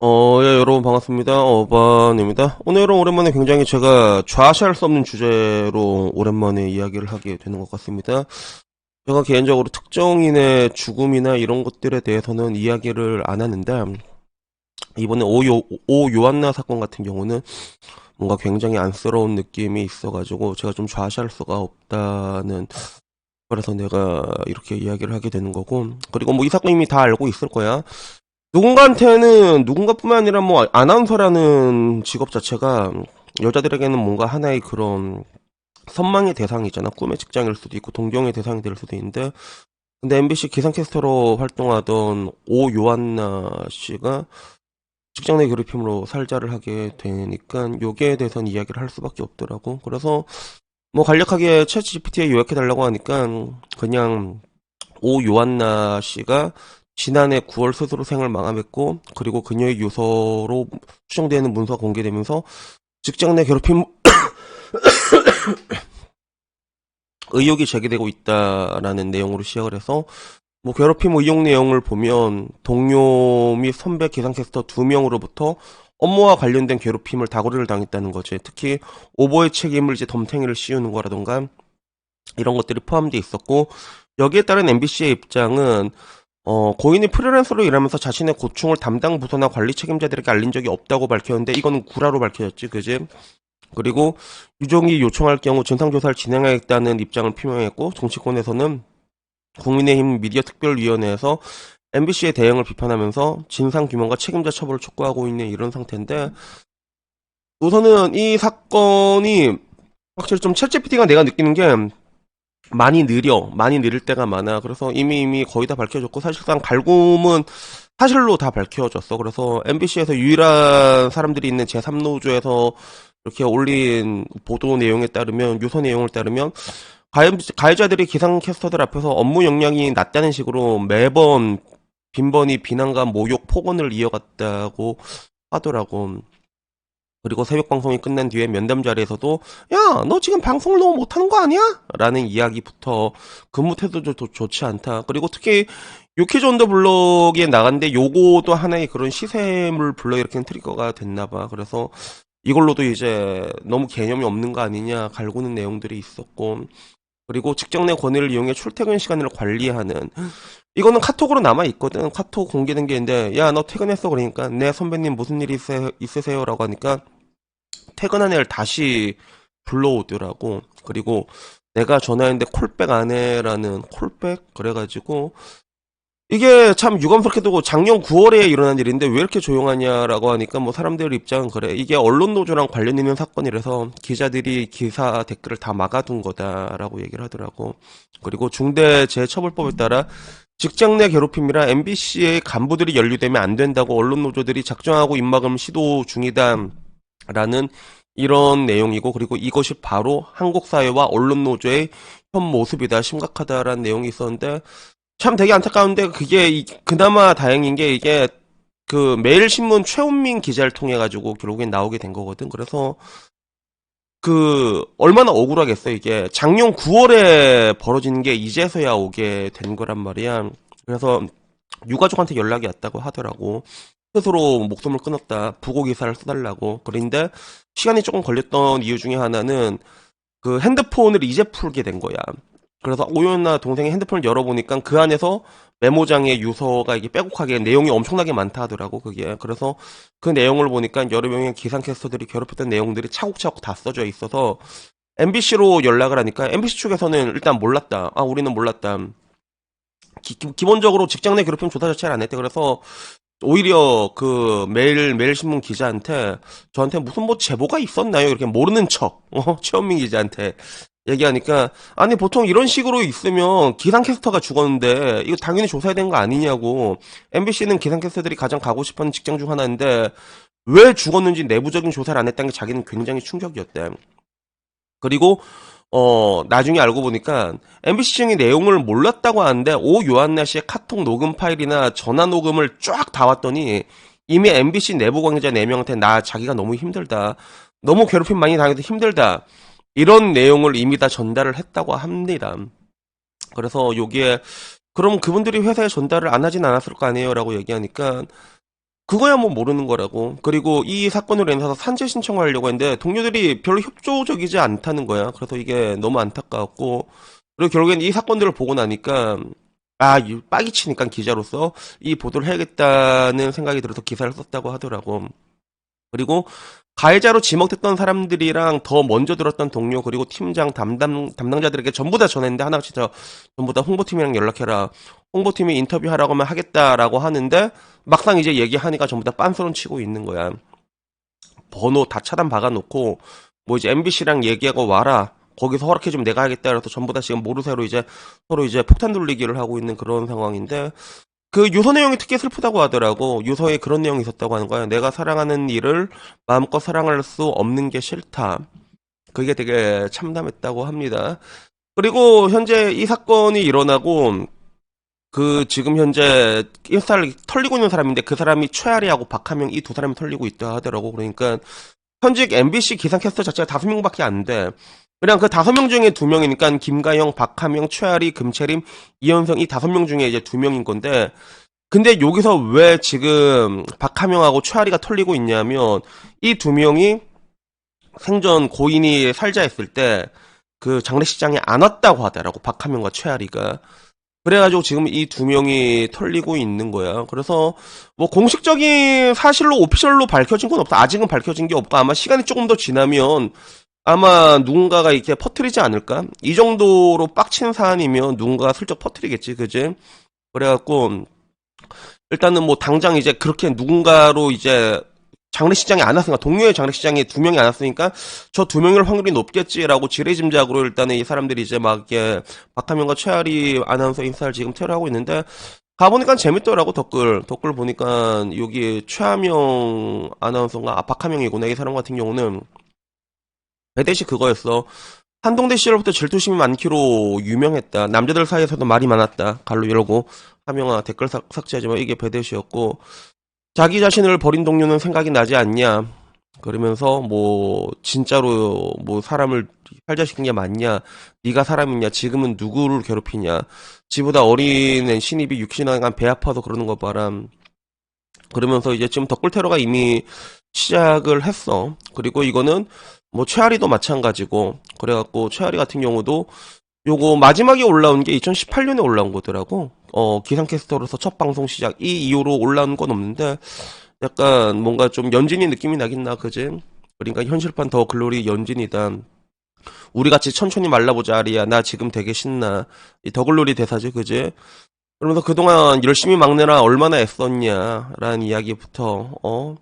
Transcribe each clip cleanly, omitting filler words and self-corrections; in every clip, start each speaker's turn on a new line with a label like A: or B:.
A: 예, 여러분 반갑습니다. 어반입니다. 오늘은 오랜만에 굉장히 제가 좌시할 수 없는 주제로 오랜만에 이야기를 하게 되는 것 같습니다. 제가 개인적으로 특정인의 죽음이나 이런 것들에 대해서는 이야기를 안 하는데, 이번에 오 요한나 사건 같은 경우는 뭔가 굉장히 안쓰러운 느낌이 있어가지고, 제가 좀 좌시할 수가 없다는, 그래서 내가 이렇게 이야기를 하게 되는 거고, 그리고 뭐 이 사건 이미 다 알고 있을 거야. 누군가한테는 누군가뿐만 아니라 뭐 아나운서라는 직업 자체가 여자들에게는 뭔가 하나의 그런 선망의 대상이잖아. 꿈의 직장일 수도 있고 동경의 대상이 될 수도 있는데, 근데 MBC 기상캐스터로 활동하던 오 요한나 씨가 직장 내 괴롭힘으로 살자를 하게 되니까 여기에 대해서는 이야기를 할 수밖에 없더라고. 그래서 뭐 간략하게 챗 GPT에 요약해 달라고 하니까 그냥 오 요한나 씨가 지난해 9월 스스로 생을 마감했고, 그리고 그녀의 유서로 추정되는 문서가 공개되면서 직장 내 괴롭힘 의혹이 제기되고 있다라는 내용으로 시작을 해서, 뭐 괴롭힘 의혹 내용을 보면 동료 및 선배 기상캐스터 2명으로부터 업무와 관련된 괴롭힘을 다구리를 당했다는 거지. 특히 오버의 책임을 이제 덤탱이를 씌우는 거라던가 이런 것들이 포함되어 있었고, 여기에 따른 MBC의 입장은 고인이 프리랜서로 일하면서 자신의 고충을 담당 부서나 관리 책임자들에게 알린 적이 없다고 밝혔는데, 이거는 구라로 밝혀졌지, 그지? 그리고 유족이 요청할 경우 진상조사를 진행하겠다는 입장을 표명했고, 정치권에서는 국민의힘 미디어특별위원회에서 MBC의 대응을 비판하면서 진상규명과 책임자 처벌을 촉구하고 있는 이런 상태인데, 우선은 이 사건이 확실히 좀 챗GPT가 내가 느끼는 게 많이 느릴 때가 많아. 그래서 이미 거의 다 밝혀졌고, 사실상 갈굼은 사실로 다 밝혀졌어. 그래서 MBC에서 유일한 사람들이 있는 제3노조에서 이렇게 올린 보도 내용에 따르면, 유서 내용을 따르면, 가해자들이 기상캐스터들 앞에서 업무 역량이 낮다는 식으로 매번 빈번히 비난과 모욕, 폭언을 이어갔다고 하더라고. 그리고 새벽 방송이 끝난 뒤에 면담 자리에서도, 야, 너 지금 방송을 너무 못하는 거 아니야? 라는 이야기부터 근무 태도도 좋지 않다. 그리고 특히 유키즈 온더 블럭에 나간데 요거도 하나의 그런 시샘을 불러일으키는 트리거가 됐나 봐. 그래서 이걸로도 이제 너무 개념이 없는 거 아니냐 갈구는 내용들이 있었고, 그리고 직장 내 권위를 이용해 출퇴근 시간을 관리하는, 이거는 카톡으로 남아 있거든. 카톡 공개된 게 있는데, 야, 너 퇴근했어? 그러니까 네 선배님 무슨 일 있으세요? 라고 하니까 퇴근한 애를 다시 불러오더라고. 그리고 내가 전화했는데 콜백 안 해라는 콜백? 그래가지고 이게 참 유감스럽게도 작년 9월에 일어난 일인데 왜 이렇게 조용하냐라고 하니까, 뭐 사람들 입장은 그래. 이게 언론 노조랑 관련 있는 사건이라서 기자들이 기사 댓글을 다 막아둔 거다라고 얘기를 하더라고. 그리고 중대재해처벌법에 따라 직장 내 괴롭힘이라 MBC의 간부들이 연루되면 안 된다고 언론 노조들이 작정하고 입막음 시도 중이다. 라는 이런 내용이고, 그리고 이것이 바로 한국 사회와 언론 노조의 현 모습이다, 심각하다라는 내용이 있었는데, 참 되게 안타까운데, 그게 그나마 다행인 게 이게 그 매일신문 최훈민 기자를 통해 가지고 결국엔 나오게 된 거거든. 그래서 그 얼마나 억울하겠어. 이게 작년 9월에 벌어진 게 이제서야 오게 된 거란 말이야. 그래서 유가족한테 연락이 왔다고 하더라고. 스스로 목숨을 끊었다, 부고 기사를 써달라고. 그런데 시간이 조금 걸렸던 이유 중에 하나는 그 핸드폰을 이제 풀게 된 거야. 그래서 오연나 동생의 핸드폰을 열어보니까 그 안에서 메모장에 유서가 이게 빼곡하게 내용이 엄청나게 많다 하더라고, 그게. 그래서 그 내용을 보니까 여러 명의 기상캐스터들이 괴롭혔던 내용들이 차곡차곡 다 써져 있어서 MBC로 연락을 하니까 MBC 측에서는 일단 몰랐다. 아, 우리는 몰랐다. 기본적으로 직장 내 괴롭힘 조사 자체를 안 했대. 그래서 오히려 그 매일신문 기자한테, 저한테 무슨 뭐 제보가 있었나요? 이렇게 모르는 척, 최원민 기자한테 얘기하니까, 아니 보통 이런 식으로 있으면 기상캐스터가 죽었는데 이거 당연히 조사해야 되는 거 아니냐고. MBC는 기상캐스터들이 가장 가고 싶어하는 직장 중 하나인데 왜 죽었는지 내부적인 조사를 안 했다는 게 자기는 굉장히 충격이었대. 그리고 나중에 알고 보니까 MBC 측이 내용을 몰랐다고 하는데, 오 요한나 씨의 카톡 녹음 파일이나 전화 녹음을 쫙 다 왔더니 이미 MBC 내부 관계자 4명한테 나 자기가 너무 힘들다, 너무 괴롭힘 많이 당해서 힘들다, 이런 내용을 이미 다 전달을 했다고 합니다. 그래서 여기에 그럼 그분들이 회사에 전달을 안 하진 않았을 거 아니에요? 라고 얘기하니까, 그거야 뭐 모르는 거라고. 그리고 이 사건으로 인해서 산재 신청하려고 했는데 동료들이 별로 협조적이지 않다는 거야. 그래서 이게 너무 안타까웠고, 그리고 결국엔 이 사건들을 보고 나니까 빡이 치니까 기자로서 이 보도를 해야겠다는 생각이 들어서 기사를 썼다고 하더라고. 그리고 가해자로 지목됐던 사람들이랑 더 먼저 들었던 동료, 그리고 팀장 담당자들에게 전부 다 전했는데, 하나같이 전부 다 홍보팀이랑 연락해라, 홍보팀이 인터뷰하라고 하면 하겠다라고 하는데, 막상 이제 얘기하니까 전부 다 빤스런 치고 있는 거야. 번호 다 차단 박아놓고 뭐 이제 MBC랑 얘기하고 와라, 거기서 허락해주면 내가 하겠다, 그래서 전부 다 지금 모르쇠로 이제 서로 이제 폭탄 돌리기를 하고 있는 그런 상황인데, 그 유서 내용이 특히 슬프다고 하더라고. 유서에 그런 내용이 있었다고 하는 거야. 내가 사랑하는 일을 마음껏 사랑할 수 없는 게 싫다. 그게 되게 참담했다고 합니다. 그리고 현재 이 사건이 일어나고 그 지금 현재 인스타를 털리고 있는 사람인데, 그 사람이 최아리하고 박하명, 이 두 사람이 털리고 있다 하더라고. 그러니까 현직 MBC 기상캐스터 자체가 5명밖에 안 돼. 그냥 그 5명 중에 2명이니까 김가영, 박하명, 최아리, 금채림, 이현성, 이 5명 중에 이제 2명인 건데, 근데 여기서 왜 지금 박하명하고 최아리가 털리고 있냐면, 이 2명이 생전 고인이 살자 했을 때 그 장례식장에 안 왔다고 하더라고, 박하명과 최아리가. 그래가지고 지금 이 2명이 털리고 있는 거야. 그래서 뭐 공식적인 사실로 오피셜로 밝혀진 건 없다. 아직은 밝혀진 게 없고, 아마 시간이 조금 더 지나면 아마 누군가가 이렇게 퍼뜨리지 않을까? 이 정도로 빡친 사안이면 누군가가 슬쩍 퍼뜨리겠지, 그지? 그래갖고 일단은 뭐 당장 이제 그렇게 누군가로 이제 장례식장에 안 왔으니까, 동료의 장례식장에 2명이 안 왔으니까 저 2명일 확률이 높겠지라고 지레짐작으로 일단은 이 사람들이 이제 막 이게 박하명과 최아리 아나운서 인스타를 지금 테러하고 있는데, 가보니까 재밌더라고. 댓글 보니까 여기 최하명 아나운서인가, 박하명이구나, 이 사람 같은 경우는 배대시 그거였어. 한동대 시절부터 질투심이 많기로 유명했다. 남자들 사이에서도 말이 많았다, 갈로 이러고. 하명아 댓글 삭제하지만 이게 배대시였고, 자기 자신을 버린 동료는 생각이 나지 않냐, 그러면서 뭐 진짜로 뭐 사람을 살자시킨 게 맞냐, 네가 사람이냐, 지금은 누구를 괴롭히냐, 지보다 어린 신입이 육신왕한 배 아파서 그러는 거 봐라, 그러면서 이제 지금 덕글 테러가 이미 시작을 했어. 그리고 이거는 뭐 최아리도 마찬가지고, 그래갖고 최아리 같은 경우도 요거 마지막에 올라온 게 2018년에 올라온 거더라고. 기상캐스터로서 첫 방송 시작 이 이후로 올라온 건 없는데, 약간 뭔가 좀 연진이 느낌이 나긴 나, 그지? 그러니까 현실판 더 글로리 연진이다. 우리같이 천천히 말라보자 아리야, 나 지금 되게 신나, 이 더 글로리 대사지, 그지? 그러면서 그동안 열심히 막내라 얼마나 애썼냐 라는 이야기부터,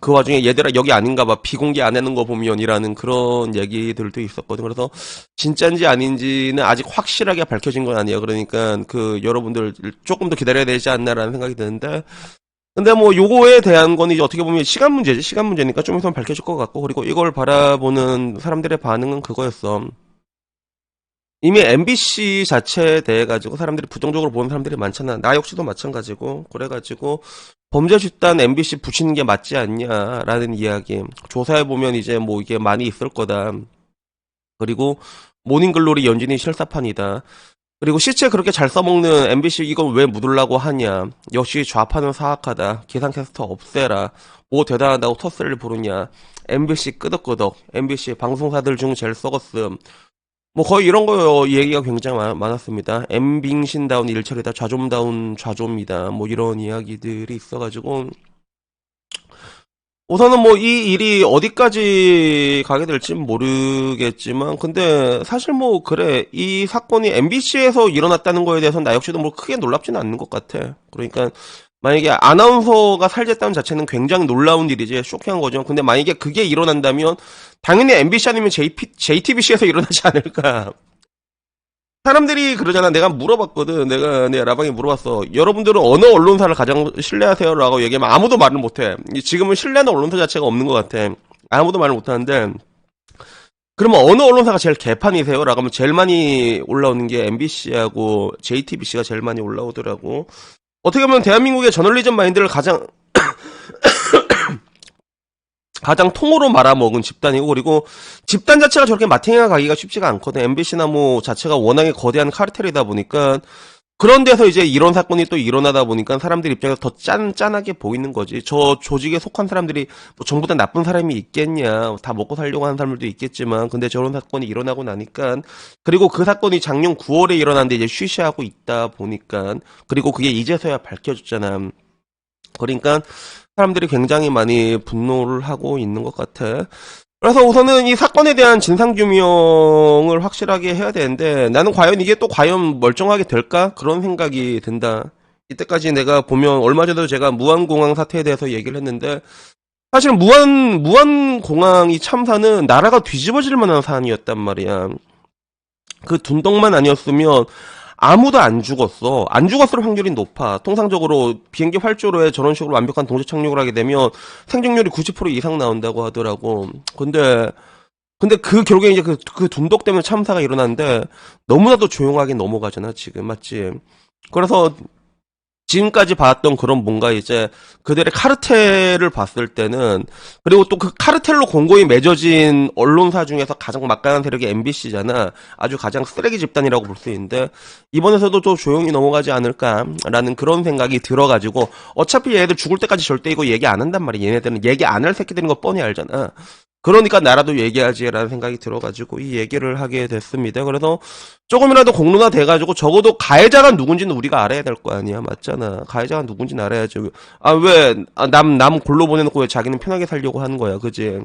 A: 그 와중에 얘들아 여기 아닌가 봐, 비공개 안 하는 거 보면, 이라는 그런 얘기들도 있었거든. 그래서 진짜인지 아닌지는 아직 확실하게 밝혀진 건 아니에요. 그러니까 그 여러분들 조금 더 기다려야 되지 않나라는 생각이 드는데, 근데 뭐 요거에 대한 건 이제 어떻게 보면 시간 문제지. 시간 문제니까 좀 있으면 밝혀질 것 같고, 그리고 이걸 바라보는 사람들의 반응은 그거였어. 이미 MBC 자체에 대해 가지고 사람들이 부정적으로 보는 사람들이 많잖아. 나 역시도 마찬가지고. 그래가지고 범죄 집단 MBC 붙이는 게 맞지 않냐라는 이야기. 조사해 보면 이제 뭐 이게 많이 있을 거다. 그리고 모닝글로리 연진이 실사판이다. 그리고 시체 그렇게 잘 써먹는 MBC 이건 왜 묻으려고 하냐. 역시 좌파는 사악하다. 기상캐스터 없애라. 뭐 대단하다고 터스를 부르냐. MBC 끄덕끄덕. MBC 방송사들 중 제일 썩었음. 뭐 거의 이런 거 얘기가 굉장히 많았습니다. 엠빙신다운 일처리다, 좌좀다운 좌좀이다, 뭐 이런 이야기들이 있어가지고, 우선은 뭐 이 일이 어디까지 가게 될지 모르겠지만, 근데 사실 뭐 그래, 이 사건이 MBC에서 일어났다는 거에 대해서는 나 역시도 뭐 크게 놀랍지는 않는 것 같아. 그러니까 만약에 아나운서가 살됐다는 자체는 굉장히 놀라운 일이지, 쇼킹한 거죠. 근데 만약에 그게 일어난다면 당연히 MBC 아니면 JTBC에서 일어나지 않을까. 사람들이 그러잖아. 내가 물어봤거든. 내 라방에 물어봤어. 여러분들은 어느 언론사를 가장 신뢰하세요? 라고 얘기하면 아무도 말을 못해. 지금은 신뢰하는 언론사 자체가 없는 것 같아. 아무도 말을 못하는데, 그러면 어느 언론사가 제일 개판이세요? 라고 하면 제일 많이 올라오는 게 MBC하고 JTBC가 제일 많이 올라오더라고. 어떻게 보면 대한민국의 저널리즘 마인드를 가장 통으로 말아먹은 집단이고, 그리고 집단 자체가 저렇게 마탱이가 가기가 쉽지가 않거든. MBC나 뭐 자체가 워낙에 거대한 카르텔이다 보니까 그런 데서 이제 이런 사건이 또 일어나다 보니까 사람들 입장에서 더 짠짠하게 보이는 거지. 저 조직에 속한 사람들이 뭐 전부 다 나쁜 사람이 있겠냐. 다 먹고 살려고 하는 사람들도 있겠지만, 근데 저런 사건이 일어나고 나니까, 그리고 그 사건이 작년 9월에 일어났는데 이제 쉬쉬하고 있다 보니까, 그리고 그게 이제서야 밝혀졌잖아. 그러니까 사람들이 굉장히 많이 분노를 하고 있는 것 같아. 그래서 우선은 이 사건에 대한 진상규명을 확실하게 해야 되는데 나는 과연 이게 또 과연 멀쩡하게 될까? 그런 생각이 든다. 이때까지 내가 보면 얼마 전에도 제가 무안공항 사태에 대해서 얘기를 했는데 사실 무안공항 이 참사는 나라가 뒤집어질 만한 사안이었단 말이야. 그 둔덕만 아니었으면 아무도 안 죽었어. 안 죽었을 확률이 높아. 통상적으로 비행기 활주로에 저런 식으로 완벽한 동시 착륙을 하게 되면 생존율이 90% 이상 나온다고 하더라고. 근데 그 결국에 이제 그 둔덕 때문에 참사가 일어났는데 너무나도 조용하게 넘어가잖아, 지금. 맞지? 그래서 지금까지 봤던 그런 뭔가 이제 그들의 카르텔을 봤을 때는 그리고 또 그 카르텔로 공고히 맺어진 언론사 중에서 가장 막강한 세력이 MBC잖아. 아주 가장 쓰레기 집단이라고 볼 수 있는데 이번에서도 좀 조용히 넘어가지 않을까라는 그런 생각이 들어가지고 어차피 얘네들 죽을 때까지 절대 이거 얘기 안 한단 말이야. 얘네들은 얘기 안 할 새끼들인 거 뻔히 알잖아. 그러니까 나라도 얘기하지라는 생각이 들어가지고 이 얘기를 하게 됐습니다. 그래서 조금이라도 공론화 돼가지고 적어도 가해자가 누군지는 우리가 알아야 될 거 아니야. 맞잖아. 가해자가 누군지는 알아야지. 아, 왜, 남 골로 보내놓고 왜 자기는 편하게 살려고 하는 거야. 그지?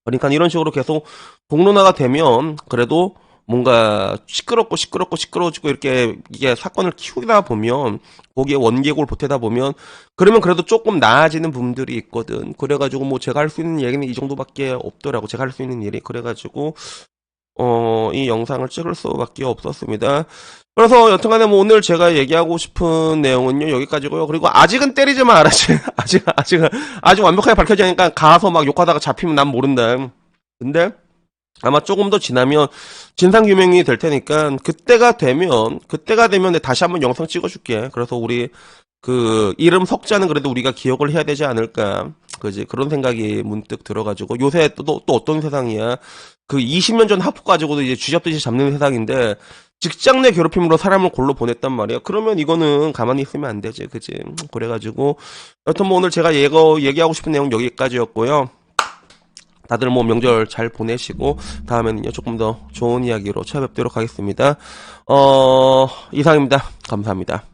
A: 그러니까 이런 식으로 계속 공론화가 되면 그래도 뭔가 시끄러워지고 이렇게 이게 사건을 키우다 보면 거기에 원객을 보태다 보면 그러면 그래도 조금 나아지는 부분들이 있거든. 그래가지고 뭐 제가 할 수 있는 얘기는 이 정도밖에 없더라고. 제가 할 수 있는 일이. 그래가지고 이 영상을 찍을 수밖에 없었습니다. 그래서 여튼간에 뭐 오늘 제가 얘기하고 싶은 내용은요 여기까지고요. 그리고 아직은 때리지 마, 알았지? 아직 완벽하게 밝혀지니까 가서 막 욕하다가 잡히면 난 모른다. 근데 아마 조금 더 지나면 진상규명이 될 테니까 그때가 되면 내가 다시 한번 영상 찍어줄게. 그래서 우리 그 이름 석자는 그래도 우리가 기억을 해야 되지 않을까. 그지? 그런 생각이 문득 들어가지고 요새 또 어떤 세상이야. 그 20년 전 학폭 가지고도 이제 쥐잡듯이 잡는 세상인데 직장 내 괴롭힘으로 사람을 골로 보냈단 말이야. 그러면 이거는 가만히 있으면 안 되지. 그지? 그래가지고 여튼 뭐 오늘 제가 얘기하고 싶은 내용 여기까지였고요. 다들 뭐 명절 잘 보내시고 다음에는요 조금 더 좋은 이야기로 찾아뵙도록 하겠습니다. 이상입니다. 감사합니다.